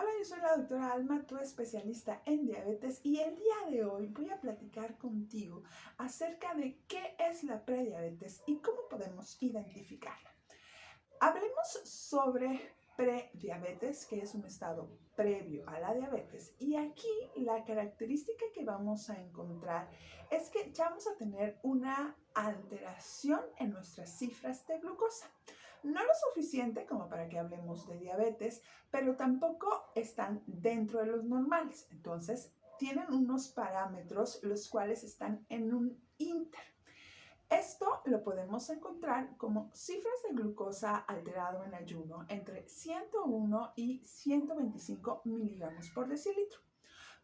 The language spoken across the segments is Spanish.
Hola, yo soy la doctora Alma, tu especialista en diabetes, y el día de hoy voy a platicar contigo acerca de qué es la prediabetes y cómo podemos identificarla. Hablemos sobre prediabetes, que es un estado previo a la diabetes, y aquí la característica que vamos a encontrar es que ya vamos a tener una alteración en nuestras cifras de glucosa. No lo suficiente como para que hablemos de diabetes, pero tampoco están dentro de los normales. Entonces, tienen unos parámetros los cuales están en un inter. Esto lo podemos encontrar como cifras de glucosa alterado en ayuno entre 101 y 125 miligramos por decilitro.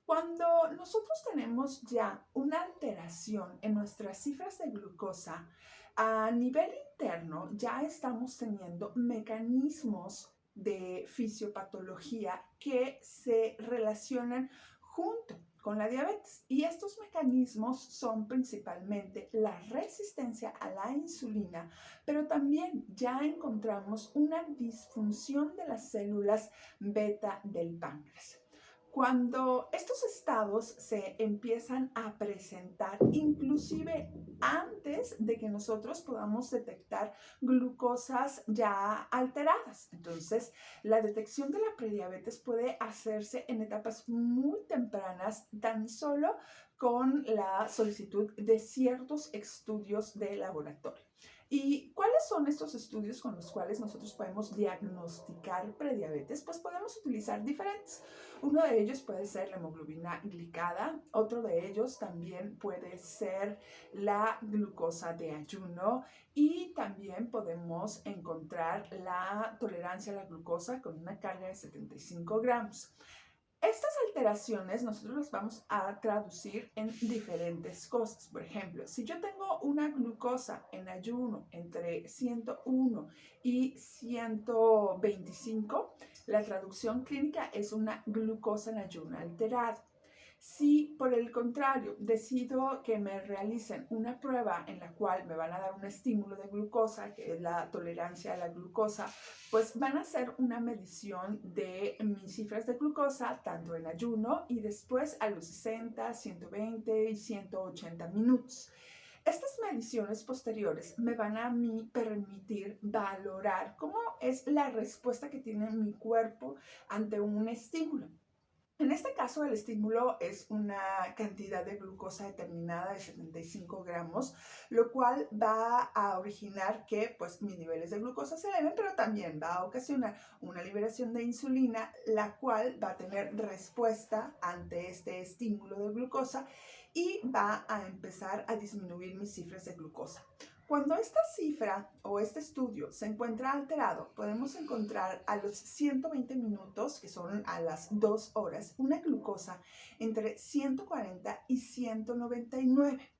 Cuando nosotros tenemos ya una alteración en nuestras cifras de glucosa, a nivel interno ya estamos teniendo mecanismos de fisiopatología que se relacionan junto con la diabetes. Y estos mecanismos son principalmente la resistencia a la insulina, pero también ya encontramos una disfunción de las células beta del páncreas. Cuando estos estados se empiezan a presentar, inclusive antes de que nosotros podamos detectar glucosas ya alteradas. Entonces, la detección de la prediabetes puede hacerse en etapas muy tempranas, tan solo con la solicitud de ciertos estudios de laboratorio. ¿Y cuáles son estos estudios con los cuales nosotros podemos diagnosticar prediabetes? Pues podemos utilizar diferentes. Uno de ellos puede ser la hemoglobina glicada, otro de ellos también puede ser la glucosa de ayuno, y también podemos encontrar la tolerancia a la glucosa con una carga de 75 gramos. Estas alteraciones nosotros las vamos a traducir en diferentes cosas. Por ejemplo, si yo tengo una glucosa en ayuno entre 101 y 125, la traducción clínica es una glucosa en ayuno alterada. Si por el contrario decido que me realicen una prueba en la cual me van a dar un estímulo de glucosa, que es la tolerancia a la glucosa, pues van a hacer una medición de mis cifras de glucosa, tanto en ayuno y después a los 60, 120 y 180 minutos. Estas mediciones posteriores me van a mí permitir valorar cómo es la respuesta que tiene mi cuerpo ante un estímulo. En este caso, el estímulo es una cantidad de glucosa determinada de 75 gramos, lo cual va a originar que pues, mis niveles de glucosa se eleven, pero también va a ocasionar una liberación de insulina, la cual va a tener respuesta ante este estímulo de glucosa y va a empezar a disminuir mis cifras de glucosa. Cuando esta cifra o este estudio se encuentra alterado, podemos encontrar a los 120 minutos, que son a las 2 horas, una glucosa entre 140 y 199.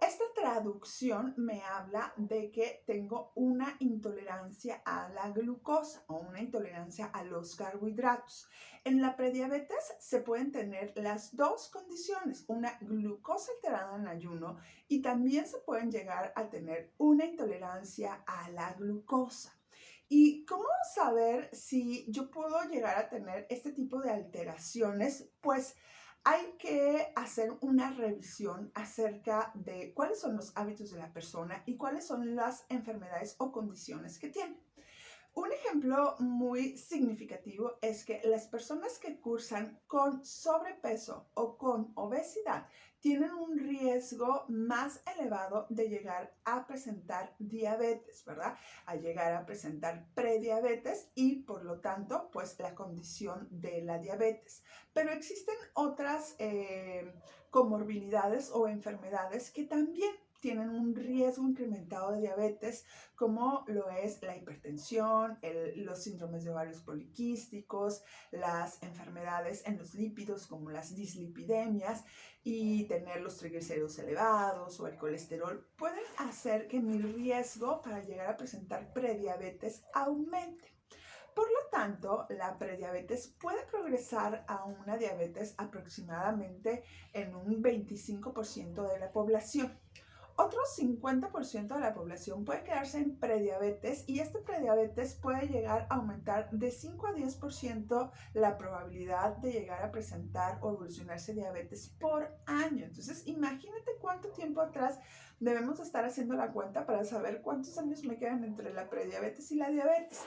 Esta traducción me habla de que tengo una intolerancia a la glucosa o una intolerancia a los carbohidratos. En la prediabetes se pueden tener las dos condiciones, una glucosa alterada en ayuno, y también se pueden llegar a tener una intolerancia a la glucosa. ¿Y cómo saber si yo puedo llegar a tener este tipo de alteraciones? Pues hay que hacer una revisión acerca de cuáles son los hábitos de la persona y cuáles son las enfermedades o condiciones que tiene. Un ejemplo muy significativo es que las personas que cursan con sobrepeso o con obesidad tienen un riesgo más elevado de llegar a presentar diabetes, ¿verdad? A llegar a presentar prediabetes y por lo tanto, pues la condición de la diabetes. Pero existen otras comorbilidades o enfermedades que también tienen un riesgo incrementado de diabetes, como lo es la hipertensión, los síndromes de ovarios poliquísticos, las enfermedades en los lípidos como las dislipidemias, y tener los triglicéridos elevados o el colesterol pueden hacer que mi riesgo para llegar a presentar prediabetes aumente. Por lo tanto, la prediabetes puede progresar a una diabetes aproximadamente en un 25% de la población. Otro 50% de la población puede quedarse en prediabetes y este prediabetes puede llegar a aumentar de 5 a 10% la probabilidad de llegar a presentar o evolucionarse diabetes por año. Entonces, imagínate cuánto tiempo atrás debemos estar haciendo la cuenta para saber cuántos años me quedan entre la prediabetes y la diabetes.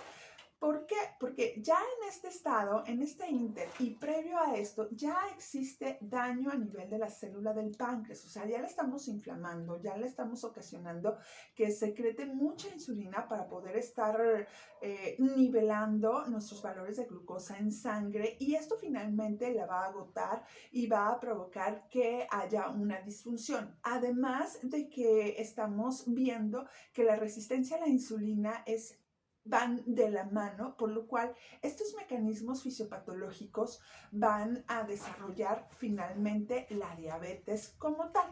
¿Por qué? Porque ya en este estado, en este inter y previo a esto, ya existe daño a nivel de la célula del páncreas. O sea, ya le estamos inflamando, ya le estamos ocasionando que secrete mucha insulina para poder estar nivelando nuestros valores de glucosa en sangre y esto finalmente la va a agotar y va a provocar que haya una disfunción. Además de que estamos viendo que la resistencia a la insulina van de la mano, por lo cual estos mecanismos fisiopatológicos van a desarrollar finalmente la diabetes como tal.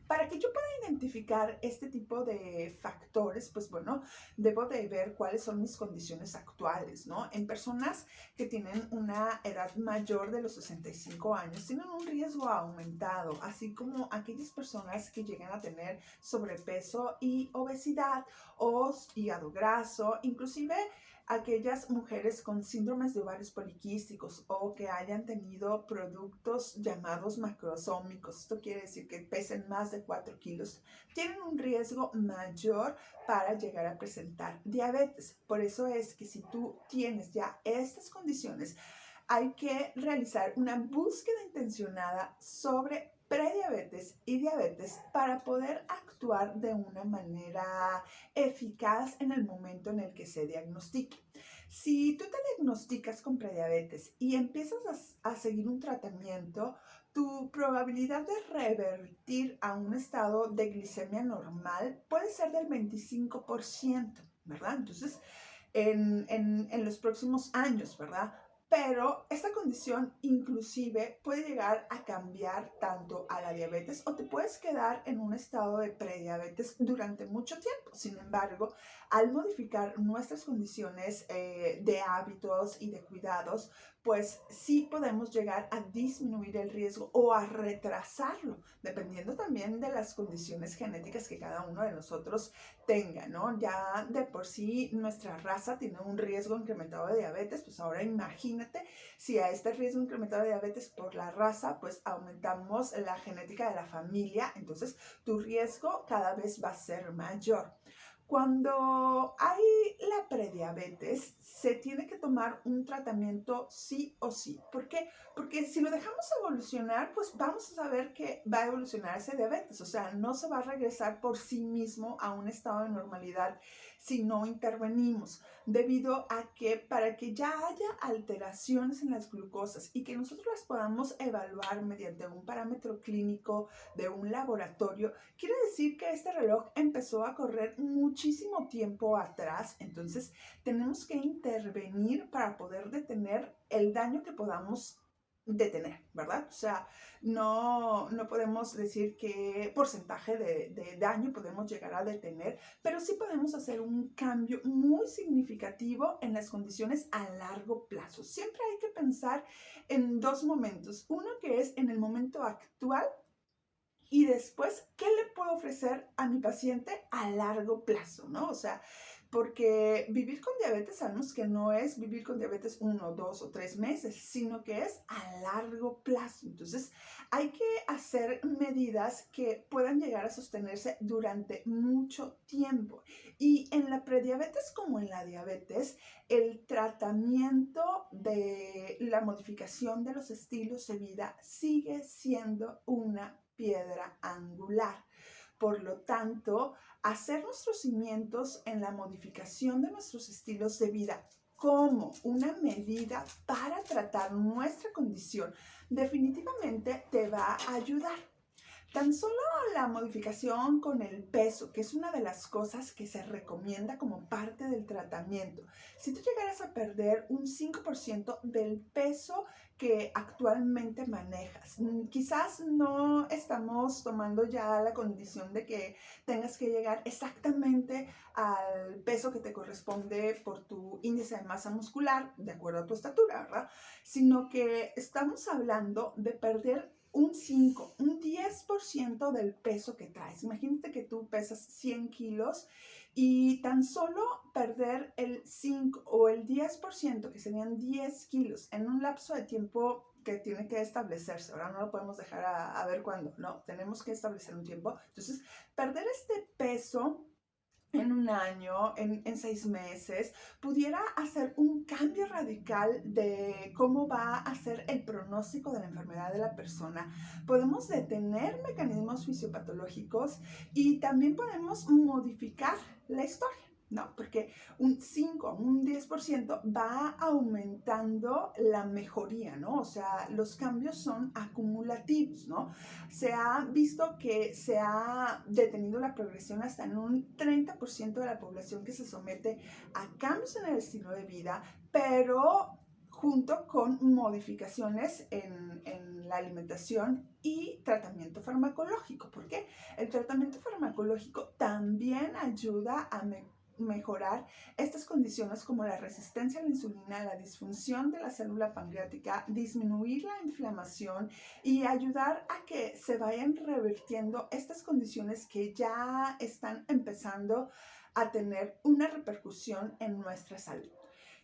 Para que yo pueda identificar este tipo de factores, pues bueno, debo de ver cuáles son mis condiciones actuales, ¿no? En personas que tienen una edad mayor de los 65 años, tienen un riesgo aumentado, así como aquellas personas que llegan a tener sobrepeso y obesidad o hígado graso, inclusive aquellas mujeres con síndromes de ovarios poliquísticos o que hayan tenido productos llamados macrosómicos, esto quiere decir que pesen más de 4 kilos, tienen un riesgo mayor para llegar a presentar diabetes. Por eso es que si tú tienes ya estas condiciones, hay que realizar una búsqueda intencionada sobre prediabetes y diabetes para poder actuar de una manera eficaz en el momento en el que se diagnostique. Si tú te diagnosticas con prediabetes y empiezas a seguir un tratamiento, tu probabilidad de revertir a un estado de glicemia normal puede ser del 25%, ¿verdad? Entonces, en los próximos años, ¿verdad? Pero esta condición inclusive puede llegar a cambiar tanto a la diabetes o te puedes quedar en un estado de prediabetes durante mucho tiempo. Sin embargo, al modificar nuestras condiciones de hábitos y de cuidados, pues sí podemos llegar a disminuir el riesgo o a retrasarlo, dependiendo también de las condiciones genéticas que cada uno de nosotros tenga, ¿no? Ya de por sí nuestra raza tiene un riesgo incrementado de diabetes, pues ahora imagínate si a este riesgo incrementado de diabetes por la raza, pues aumentamos la genética de la familia, entonces tu riesgo cada vez va a ser mayor. Cuando hay la prediabetes, se tiene que tomar un tratamiento sí o sí. ¿Por qué? Porque si lo dejamos evolucionar, pues vamos a saber que va a evolucionar ese diabetes. O sea, no se va a regresar por sí mismo a un estado de normalidad si no intervenimos, debido a que para que ya haya alteraciones en las glucosas y que nosotros las podamos evaluar mediante un parámetro clínico de un laboratorio, quiere decir que este reloj empezó a correr muchísimo tiempo atrás, entonces tenemos que intervenir para poder detener el daño que podamos detener, ¿verdad? O sea, no podemos decir qué porcentaje de daño podemos llegar a detener, pero sí podemos hacer un cambio muy significativo en las condiciones a largo plazo. Siempre hay que pensar en dos momentos. Uno que es en el momento actual y después, ¿qué le puedo ofrecer a mi paciente a largo plazo, ¿no? O sea, porque vivir con diabetes sabemos que no es vivir con diabetes 1, 2 o 3 meses, sino que es a largo plazo. Entonces, hay que hacer medidas que puedan llegar a sostenerse durante mucho tiempo. Y en la prediabetes como en la diabetes, el tratamiento de la modificación de los estilos de vida sigue siendo una piedra angular. Por lo tanto, hacer nuestros cimientos en la modificación de nuestros estilos de vida como una medida para tratar nuestra condición definitivamente te va a ayudar. Tan solo la modificación con el peso, que es una de las cosas que se recomienda como parte del tratamiento. Si tú llegaras a perder un 5% del peso que actualmente manejas, quizás no estamos tomando ya la condición de que tengas que llegar exactamente al peso que te corresponde por tu índice de masa muscular, de acuerdo a tu estatura, ¿verdad? Sino que estamos hablando de perder un 5, un 10% del peso que traes. Imagínate que tú pesas 100 kilos y tan solo perder el 5 o el 10%, que serían 10 kilos, en un lapso de tiempo que tiene que establecerse. Ahora no lo podemos dejar a ver cuándo, no, tenemos que establecer un tiempo. Entonces, perder este peso en un año, en 6 meses, pudiera hacer un cambio radical de cómo va a ser el pronóstico de la enfermedad de la persona. Podemos detener mecanismos fisiopatológicos y también podemos modificar la historia. No, porque un 5, un 10% va aumentando la mejoría, ¿no? O sea, los cambios son acumulativos, ¿no? Se ha visto que se ha detenido la progresión hasta en un 30% de la población que se somete a cambios en el estilo de vida, pero junto con modificaciones en la alimentación y tratamiento farmacológico. ¿Por qué? El tratamiento farmacológico también ayuda a mejorar estas condiciones como la resistencia a la insulina, la disfunción de la célula pancreática, disminuir la inflamación y ayudar a que se vayan revirtiendo estas condiciones que ya están empezando a tener una repercusión en nuestra salud.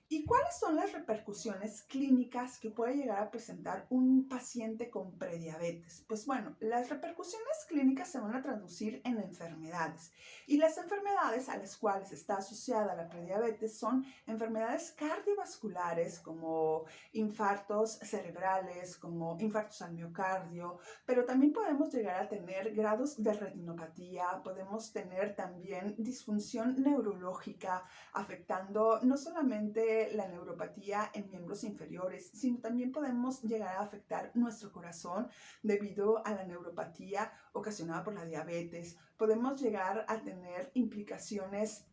¿Y cuáles son las repercusiones clínicas que puede llegar a presentar un paciente con prediabetes? Pues bueno, las repercusiones clínicas se van a traducir en enfermedades. Y las enfermedades a las cuales está asociada la prediabetes son enfermedades cardiovasculares como infartos cerebrales, como infartos al miocardio, pero también podemos llegar a tener grados de retinopatía, podemos tener también disfunción neurológica, afectando no solamente la neuropatía en miembros inferiores, sino también podemos llegar a afectar nuestro corazón debido a la neuropatía ocasionada por la diabetes. Podemos llegar a tener implicaciones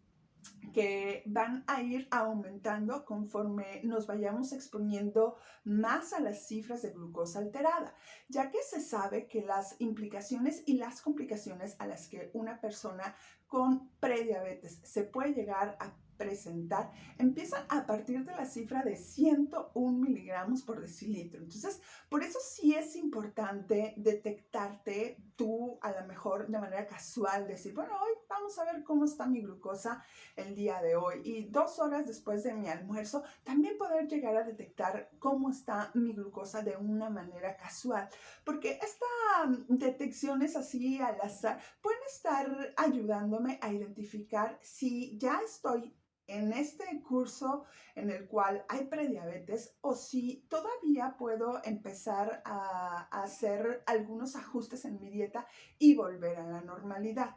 que van a ir aumentando conforme nos vayamos exponiendo más a las cifras de glucosa alterada, ya que se sabe que las implicaciones y las complicaciones a las que una persona con prediabetes se puede llegar a presentar empiezan a partir de la cifra de 101 miligramos por decilitro. Entonces, por eso sí es importante detectarte tú a lo mejor de manera casual, decir, bueno, hoy vamos a ver cómo está mi glucosa el día de hoy, y 2 horas después de mi almuerzo también poder llegar a detectar cómo está mi glucosa de una manera casual, porque estas detecciones así al azar pueden estar ayudándome a identificar si ya estoy en este curso en el cual hay prediabetes o si todavía puedo empezar a hacer algunos ajustes en mi dieta y volver a la normalidad.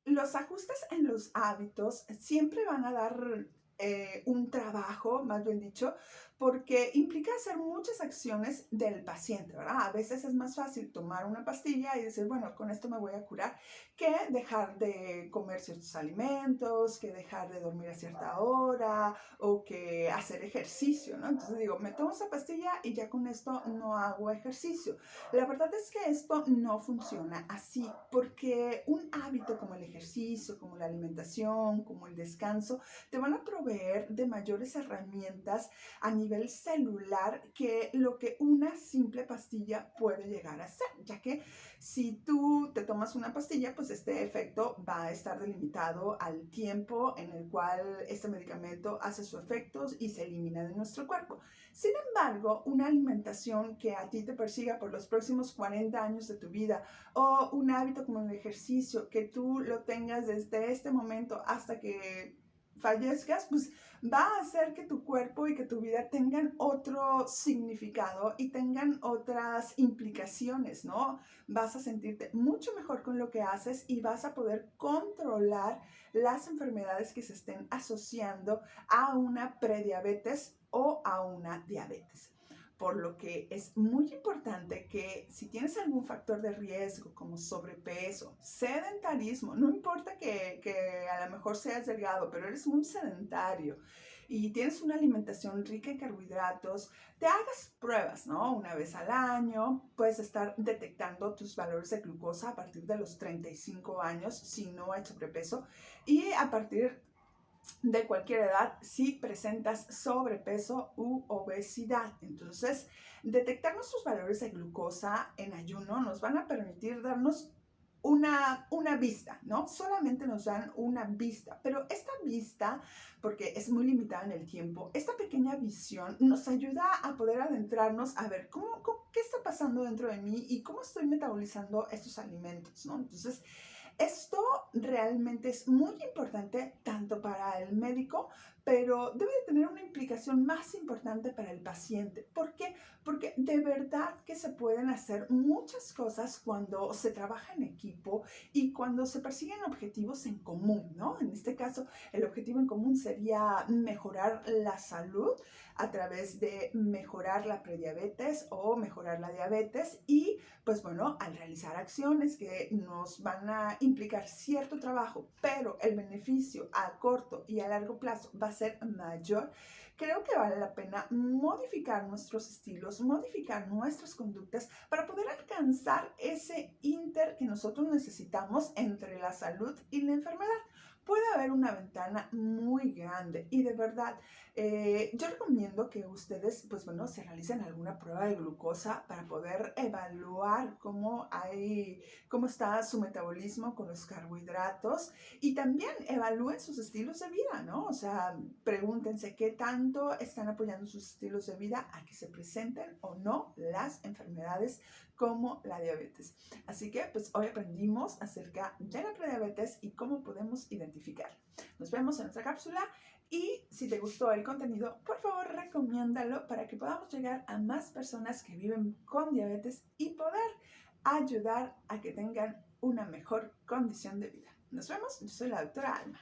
Los ajustes en los hábitos siempre van a dar un trabajo, más bien dicho, porque implica hacer muchas acciones del paciente, ¿verdad? A veces es más fácil tomar una pastilla y decir, bueno, con esto me voy a curar, que dejar de comer ciertos alimentos, que dejar de dormir a cierta hora o que hacer ejercicio, ¿no? Entonces digo, me tomo esa pastilla y ya con esto no hago ejercicio. La verdad es que esto no funciona así, porque un hábito como el ejercicio, como la alimentación, como el descanso, te van a proveer de mayores herramientas a nivel celular que lo que una simple pastilla puede llegar a ser, ya que si tú te tomas una pastilla, pues este efecto va a estar delimitado al tiempo en el cual este medicamento hace su efecto y se elimina de nuestro cuerpo. Sin embargo, una alimentación que a ti te persiga por los próximos 40 años de tu vida o un hábito como el ejercicio que tú lo tengas desde este momento hasta que fallezcas, pues va a hacer que tu cuerpo y que tu vida tengan otro significado y tengan otras implicaciones, ¿no? Vas a sentirte mucho mejor con lo que haces y vas a poder controlar las enfermedades que se estén asociando a una prediabetes o a una diabetes. Por lo que es muy importante que si tienes algún factor de riesgo como sobrepeso, sedentarismo, no importa que a lo mejor seas delgado, pero eres muy sedentario y tienes una alimentación rica en carbohidratos, te hagas pruebas, ¿no? Una vez al año puedes estar detectando tus valores de glucosa a partir de los 35 años si no hay sobrepeso y a partir de cualquier edad si presentas sobrepeso u obesidad. Entonces, detectar nuestros valores de glucosa en ayuno nos van a permitir darnos una vista, ¿no? Solamente nos dan una vista, pero esta vista, porque es muy limitada en el tiempo, esta pequeña visión nos ayuda a poder adentrarnos a ver qué está pasando dentro de mí y cómo estoy metabolizando estos alimentos, ¿no? Entonces, esto realmente es muy importante tanto para el médico, pero debe de tener una implicación más importante para el paciente. ¿Por qué? Porque de verdad que se pueden hacer muchas cosas cuando se trabaja en equipo y cuando se persiguen objetivos en común, ¿no? En este caso, el objetivo en común sería mejorar la salud a través de mejorar la prediabetes o mejorar la diabetes y pues bueno, al realizar acciones que nos van a implicar cierto trabajo, pero el beneficio a corto y a largo plazo va a ser mayor, creo que vale la pena modificar nuestros estilos, modificar nuestras conductas para poder alcanzar ese inter que nosotros necesitamos entre la salud y la enfermedad. Puede haber una ventana muy grande y de verdad yo recomiendo que ustedes, pues bueno, se realicen alguna prueba de glucosa para poder evaluar cómo está su metabolismo con los carbohidratos y también evalúen sus estilos de vida, ¿no? O sea, pregúntense qué tanto están apoyando sus estilos de vida a que se presenten o no las enfermedades como la diabetes. Así que, pues hoy aprendimos acerca de la prediabetes y cómo podemos identificarla. Nos vemos en otra cápsula. Y si te gustó el contenido, por favor recomiéndalo para que podamos llegar a más personas que viven con diabetes y poder ayudar a que tengan una mejor condición de vida. Nos vemos, yo soy la doctora Alma.